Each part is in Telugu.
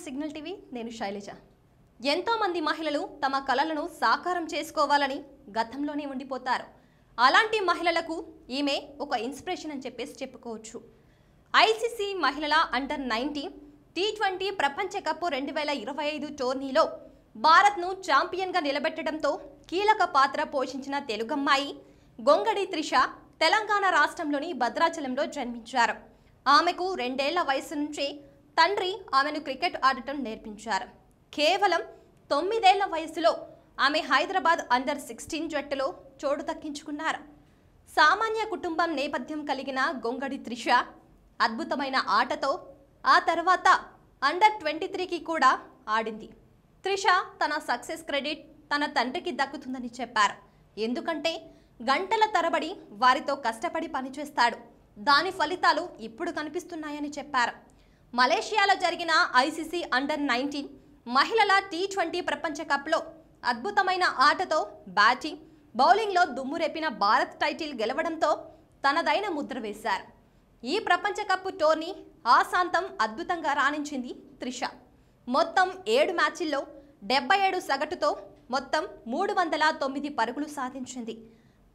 సిగ్నల్ టీవీ నేను శైలజ. ఎంతో మంది మహిళలు తమ కలలను సాకారం చేసుకోవాలని గతంలోనే ఉండిపోతారు. అలాంటి మహిళలకు ఈమె ఒక ఇన్స్పిరేషన్ అని చెప్పుకోవచ్చు. ఐసీసీ మహిళల అండర్-19 టీ20 ప్రపంచ కప్ 2025 టోర్నీలో భారత్ను ఛాంపియన్గా నిలబెట్టడంతో కీలక పాత్ర పోషించిన తెలుగమ్మాయి గొంగడి త్రిష తెలంగాణ రాష్ట్రంలోని భద్రాచలంలో జన్మించారు. ఆమెకు 2 ఏళ్ల వయసు నుంచే తండ్రి ఆమెను క్రికెట్ ఆడటం నేర్పించారు. కేవలం 9 ఏళ్ల వయసులో ఆమె హైదరాబాద్ అండర్-16 జట్టులో చోటు దక్కించుకున్నారు. సామాన్య కుటుంబం నేపథ్యం కలిగిన గొంగడి త్రిష అద్భుతమైన ఆటతో ఆ తర్వాత అండర్-23కి కూడా ఆడింది. త్రిష తన సక్సెస్ క్రెడిట్ తన తండ్రికి దక్కుతుందని చెప్పారు. ఎందుకంటే గంటల తరబడి వారితో కష్టపడి పనిచేస్తాడు. దాని ఫలితాలు ఇప్పుడు కనిపిస్తున్నాయని చెప్పారు. మలేషియాలో జరిగిన ఐసీసీ అండర్-19 మహిళల టీ20 ప్రపంచ కప్లో అద్భుతమైన ఆటతో బ్యాటింగ్, బౌలింగ్లో దుమ్మురేపిన భారత్ టైటిల్ గెలవడంతో తనదైన ముద్ర వేశారు. ఈ ప్రపంచ కప్ టోర్నీ ఆశాంతం అద్భుతంగా రాణించింది త్రిష. మొత్తం 7 మ్యాచ్ల్లో 77 సగటుతో మొత్తం 309 పరుగులు సాధించింది.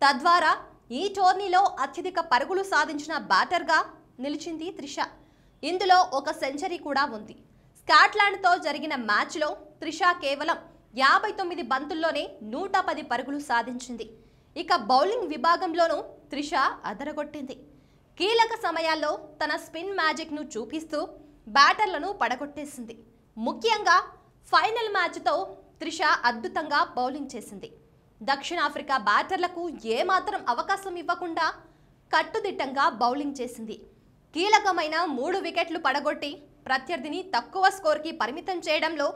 తద్వారా ఈ టోర్నీలో అత్యధిక పరుగులు సాధించిన బ్యాటర్గా నిలిచింది త్రిష. ఇందులో ఒక సెంచరీ కూడా ఉంది. స్కాట్లాండ్తో జరిగిన మ్యాచ్లో త్రిష కేవలం 59 బంతుల్లోనే 110 పరుగులు సాధించింది. ఇక బౌలింగ్ విభాగంలోనూ త్రిష అదరగొట్టింది. కీలక సమయాల్లో తన స్పిన్ మ్యాజిక్ను చూపిస్తూ బ్యాటర్లను పడగొట్టేసింది. ముఖ్యంగా ఫైనల్ మ్యాచ్తో త్రిష అద్భుతంగా బౌలింగ్ చేసింది. దక్షిణాఫ్రికా బ్యాటర్లకు ఏమాత్రం అవకాశం ఇవ్వకుండా కట్టుదిట్టంగా బౌలింగ్ చేసింది. కీలకమైన 3 వికెట్లు పడగొట్టి ప్రత్యర్థిని తక్కువ స్కోర్కి పరిమితం చేయడంలో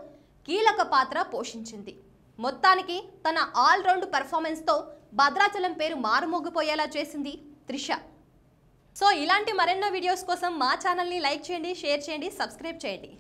కీలక పాత్ర పోషించింది. మొత్తానికి తన ఆల్రౌండ్ పెర్ఫార్మెన్స్తో భద్రాచలం పేరు మారుమోగిపోయేలా చేసింది త్రిష. సో ఇలాంటి మరెన్నో వీడియోస్ కోసం మా ఛానల్ని లైక్ చేయండి, షేర్ చేయండి, సబ్స్క్రైబ్ చేయండి.